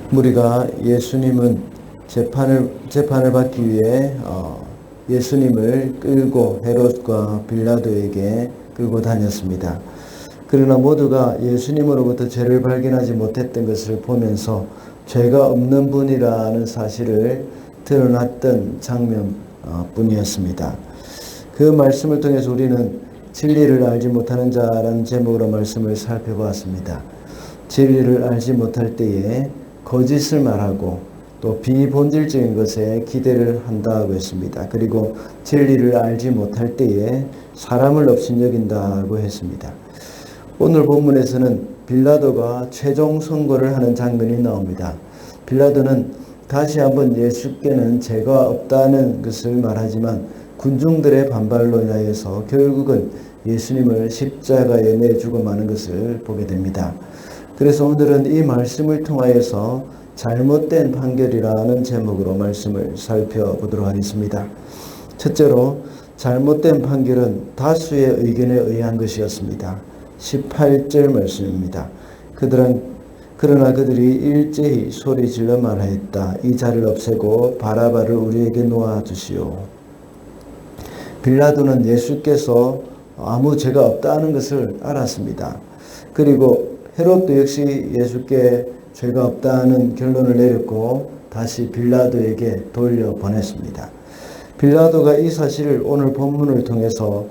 무리가 예수님은 재판을 받기 위해 예수님을 끌고 헤롯과 빌라도에게 끌고 다녔습니다. 그러나 모두가 예수님으로부터 죄를 발견하지 못했던 것을 보면서 죄가 없는 분이라는 사실을 드러났던 장면뿐이었습니다. 그 말씀을 통해서 우리는 진리를 알지 못하는 자라는 제목으로 말씀을 살펴보았습니다. 진리를 알지 못할 때에 거짓을 말하고 또 비본질적인 것에 기대를 한다고 했습니다. 그리고 진리를 알지 못할 때에 사람을 업신여긴다고 했습니다. 오늘 본문에서는 빌라도가 최종 선고를 하는 장면이 나옵니다. 빌라도는 다시 한번 예수께는 죄가 없다는 것을 말하지만 군중들의 반발로 인하여서 결국은 예수님을 십자가에 내주고 마는 것을 보게 됩니다. 그래서 오늘은 이 말씀을 통하여서 잘못된 판결이라는 제목으로 말씀을 살펴보도록 하겠습니다. 첫째로 잘못된 판결은 다수의 의견에 의한 것이었습니다. 18절 말씀입니다. 그러나 그들이 일제히 소리질러 말하였다. 이 자를 없애고 바라바를 우리에게 놓아주시오. 빌라도는 예수께서 아무 죄가 없다는 것을 알았습니다. 그리고 헤롯도 역시 예수께 죄가 없다는 결론을 내렸고 다시 빌라도에게 돌려보냈습니다. 빌라도가 이 사실을 오늘 본문을 통해서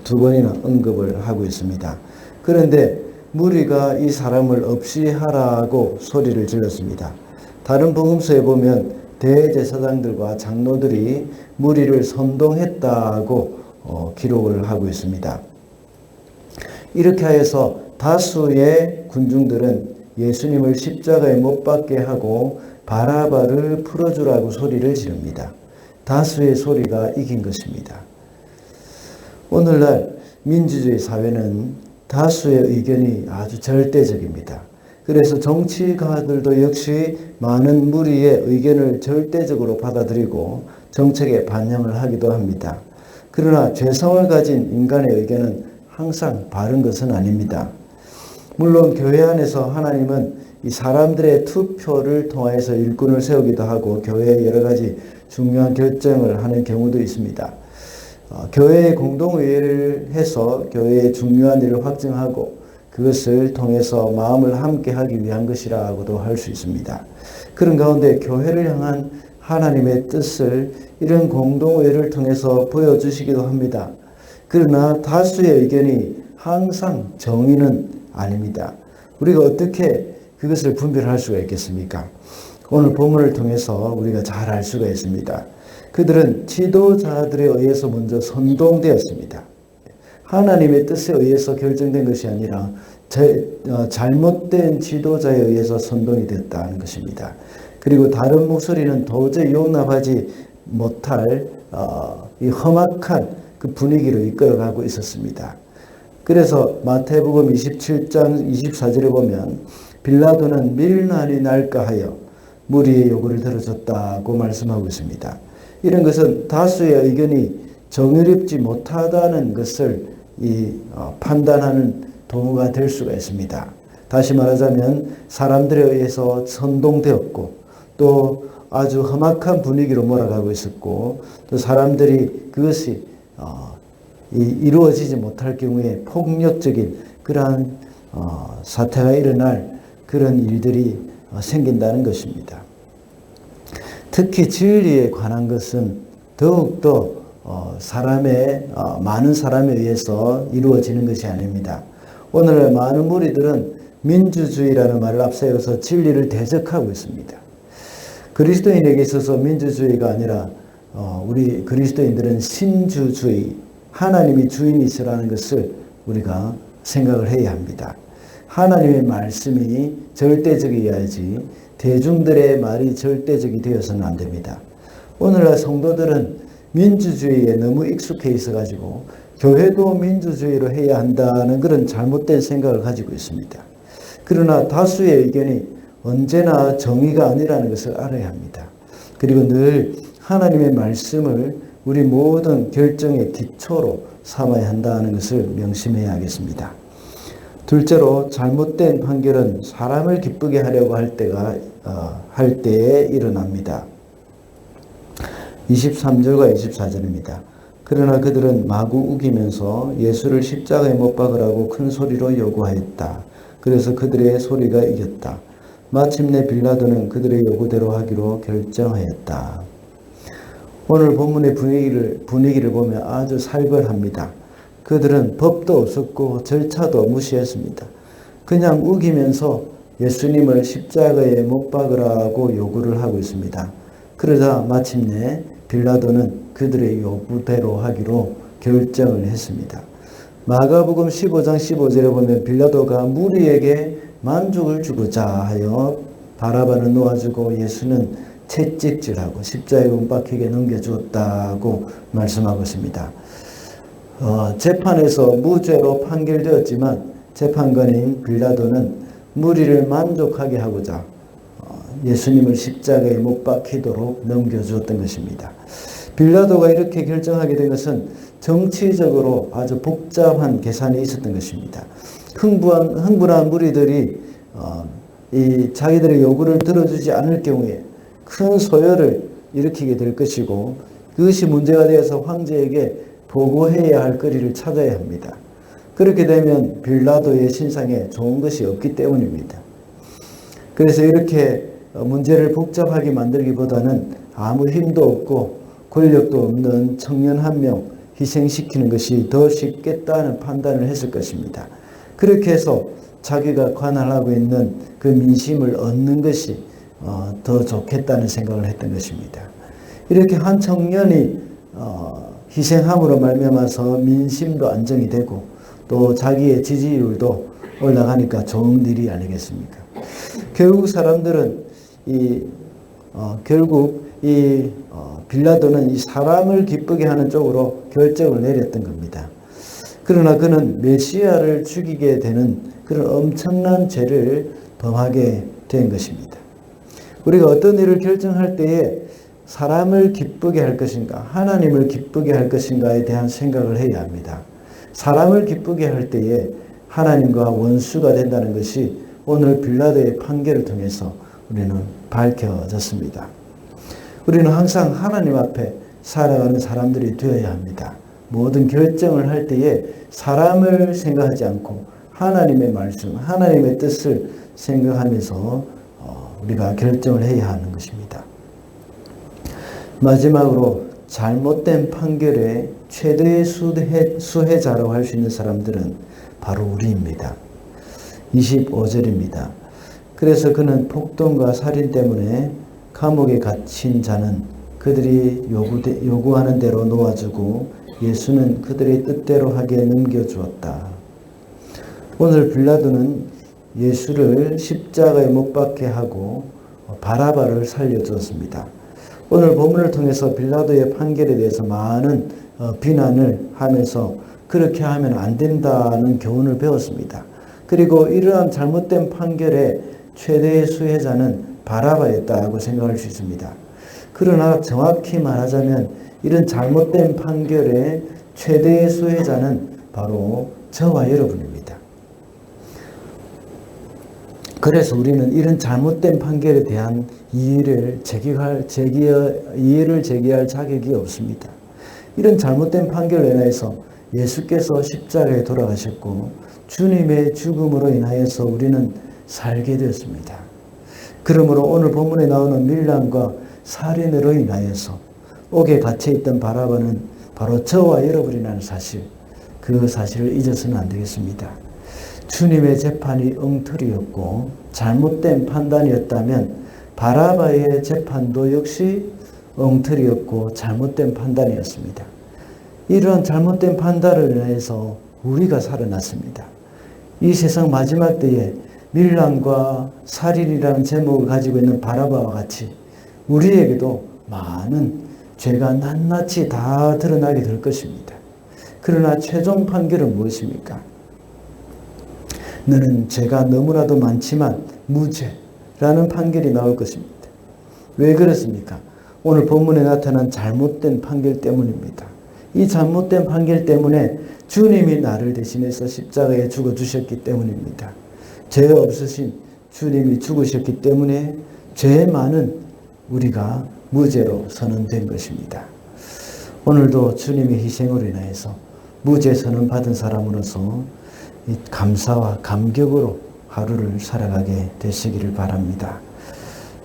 두 번이나 언급을 하고 있습니다. 그런데 무리가 이 사람을 없이 하라고 소리를 질렀습니다. 다른 복음서에 보면 대제사장들과 장로들이 무리를 선동했다고 기록을 하고 있습니다. 이렇게 하여서 다수의 군중들은 예수님을 십자가에 못 박게 하고 바라바를 풀어주라고 소리를 지릅니다. 다수의 소리가 이긴 것입니다. 오늘날 민주주의 사회는 다수의 의견이 아주 절대적입니다. 그래서 정치가들도 역시 많은 무리의 의견을 절대적으로 받아들이고 정책에 반영을 하기도 합니다. 그러나 죄성을 가진 인간의 의견은 항상 바른 것은 아닙니다. 물론 교회 안에서 하나님은 이 사람들의 투표를 통해서 일꾼을 세우기도 하고 교회에 여러 가지 중요한 결정을 하는 경우도 있습니다. 교회의 공동의회를 해서 교회의 중요한 일을 확정하고 그것을 통해서 마음을 함께 하기 위한 것이라고도 할 수 있습니다. 그런 가운데 교회를 향한 하나님의 뜻을 이런 공동의회를 통해서 보여주시기도 합니다. 그러나 다수의 의견이 항상 정의는 아닙니다. 우리가 어떻게 그것을 분별할 수가 있겠습니까? 오늘 본문을 통해서 우리가 잘 알 수가 있습니다. 그들은 지도자들에 의해서 먼저 선동되었습니다. 하나님의 뜻에 의해서 결정된 것이 아니라 잘못된 지도자에 의해서 선동이 됐다는 것입니다. 그리고 다른 목소리는 도저히 용납하지 못할 이 험악한 그 분위기를 이끌어가고 있었습니다. 그래서 마태복음 27장 24절에 보면 빌라도는 밀난이 날까 하여 무리의 요구를 들어줬다고 말씀하고 있습니다. 이런 것은 다수의 의견이 정의롭지 못하다는 것을 판단하는 도구가 될 수가 있습니다. 다시 말하자면 사람들에 의해서 선동되었고 또 아주 험악한 분위기로 몰아가고 있었고 또 사람들이 그것이 이루어지지 못할 경우에 폭력적인 그러한 사태가 일어날 그런 일들이 생긴다는 것입니다. 특히 진리에 관한 것은 더욱더 많은 사람에 의해서 이루어지는 것이 아닙니다. 오늘날 많은 무리들은 민주주의라는 말을 앞세워서 진리를 대적하고 있습니다. 그리스도인에게 있어서 민주주의가 아니라 우리 그리스도인들은 신주주의, 하나님이 주인이시라는 것을 우리가 생각을 해야 합니다. 하나님의 말씀이 절대적이어야지 대중들의 말이 절대적이 되어서는 안 됩니다. 오늘날 성도들은 민주주의에 너무 익숙해 있어가지고 교회도 민주주의로 해야 한다는 그런 잘못된 생각을 가지고 있습니다. 그러나 다수의 의견이 언제나 정의가 아니라는 것을 알아야 합니다. 그리고 늘 하나님의 말씀을 우리 모든 결정의 기초로 삼아야 한다는 것을 명심해야 하겠습니다. 둘째로 잘못된 판결은 사람을 기쁘게 하려고 할 때에 일어납니다. 23절과 24절입니다. 그러나 그들은 마구 우기면서 예수를 십자가에 못 박으라고 큰 소리로 요구하였다. 그래서 그들의 소리가 이겼다. 마침내 빌라도는 그들의 요구대로 하기로 결정하였다. 오늘 본문의 분위기를 보면 아주 살벌합니다. 그들은 법도 없었고 절차도 무시했습니다. 그냥 우기면서 예수님을 십자가에 못 박으라고 요구를 하고 있습니다. 그러자 마침내 빌라도는 그들의 요구대로 하기로 결정을 했습니다. 마가복음 15장 15절에 보면 빌라도가 무리에게 만족을 주고자 하여 바라바를 놓아주고 예수는 채찍질하고 십자가에 못 박히게 넘겨주었다고 말씀하고 있습니다. 재판에서 무죄로 판결되었지만 재판관인 빌라도는 무리를 만족하게 하고자 예수님을 십자가에 못 박히도록 넘겨주었던 것입니다. 빌라도가 이렇게 결정하게 된 것은 정치적으로 아주 복잡한 계산이 있었던 것입니다. 흥분한 무리들이 자기들의 요구를 들어주지 않을 경우에 큰 소요를 일으키게 될 것이고 그것이 문제가 되어서 황제에게 보고해야 할 거리를 찾아야 합니다. 그렇게 되면 빌라도의 신상에 좋은 것이 없기 때문입니다. 그래서 이렇게 문제를 복잡하게 만들기보다는 아무 힘도 없고 권력도 없는 청년 한 명 희생시키는 것이 더 쉽겠다는 판단을 했을 것입니다. 그렇게 해서 자기가 관할하고 있는 그 민심을 얻는 것이 더 좋겠다는 생각을 했던 것입니다. 이렇게 한 청년이 희생함으로 말미암아서 민심도 안정이 되고 또 자기의 지지율도 올라가니까 좋은 일이 아니겠습니까? 결국 사람들은 빌라도는 이 사람을 기쁘게 하는 쪽으로 결정을 내렸던 겁니다. 그러나 그는 메시아를 죽이게 되는 그런 엄청난 죄를 범하게 된 것입니다. 우리가 어떤 일을 결정할 때에 사람을 기쁘게 할 것인가, 하나님을 기쁘게 할 것인가에 대한 생각을 해야 합니다. 사람을 기쁘게 할 때에 하나님과 원수가 된다는 것이 오늘 빌라도의 판결을 통해서 우리는 밝혀졌습니다. 우리는 항상 하나님 앞에 살아가는 사람들이 되어야 합니다. 모든 결정을 할 때에 사람을 생각하지 않고 하나님의 말씀, 하나님의 뜻을 생각하면서 우리가 결정을 해야 하는 것입니다. 마지막으로 잘못된 판결의 최대의 수혜자라고 할 수 있는 사람들은 바로 우리입니다. 25절입니다. 그래서 그는 폭동과 살인 때문에 감옥에 갇힌 자는 그들이 요구하는 대로 놓아주고 예수는 그들의 뜻대로 하게 넘겨주었다. 오늘 빌라도는 예수를 십자가에 못 박게 하고 바라바를 살려주었습니다. 오늘 본문을 통해서 빌라도의 판결에 대해서 많은 비난을 하면서 그렇게 하면 안 된다는 교훈을 배웠습니다. 그리고 이러한 잘못된 판결의 최대의 수혜자는 바라바였다고 생각할 수 있습니다. 그러나 정확히 말하자면 이런 잘못된 판결의 최대의 수혜자는 바로 저와 여러분입니다. 그래서 우리는 이런 잘못된 판결에 대한 이의를 제기할 자격이 없습니다. 이런 잘못된 판결로 인해서 예수께서 십자가에 돌아가셨고 주님의 죽음으로 인하여서 우리는 살게 되었습니다. 그러므로 오늘 본문에 나오는 밀란과 살인으로 인하여서 옥에 갇혀있던 바라바는 바로 저와 여러분이라는 사실, 그 사실을 잊어서는 안 되겠습니다. 주님의 재판이 엉터리였고 잘못된 판단이었다면 바라바의 재판도 역시 엉터리였고 잘못된 판단이었습니다. 이러한 잘못된 판단을 인해서 우리가 살아났습니다. 이 세상 마지막 때에 밀란과 살인이라는 제목을 가지고 있는 바라바와 같이 우리에게도 많은 죄가 낱낱이 다 드러나게 될 것입니다. 그러나 최종 판결은 무엇입니까? 너는 죄가 너무나도 많지만 무죄라는 판결이 나올 것입니다. 왜 그렇습니까? 오늘 본문에 나타난 잘못된 판결 때문입니다. 이 잘못된 판결 때문에 주님이 나를 대신해서 십자가에 죽어주셨기 때문입니다. 죄 없으신 주님이 죽으셨기 때문에 죄 많은 우리가 무죄로 선언된 것입니다. 오늘도 주님의 희생으로 인하여서 무죄 선언받은 사람으로서 감사와 감격으로 하루를 살아가게 되시기를 바랍니다.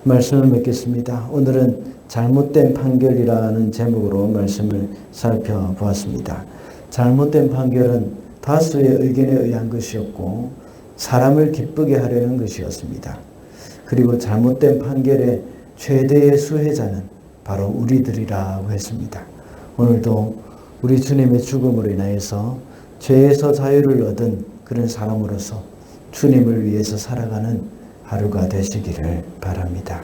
말씀을 맺겠습니다. 오늘은 잘못된 판결이라는 제목으로 말씀을 살펴보았습니다. 잘못된 판결은 다수의 의견에 의한 것이었고 사람을 기쁘게 하려는 것이었습니다. 그리고 잘못된 판결의 최대의 수혜자는 바로 우리들이라고 했습니다. 오늘도 우리 주님의 죽음으로 인하여서 죄에서 자유를 얻은 그런 사람으로서 주님을 위해서 살아가는 하루가 되시기를 바랍니다.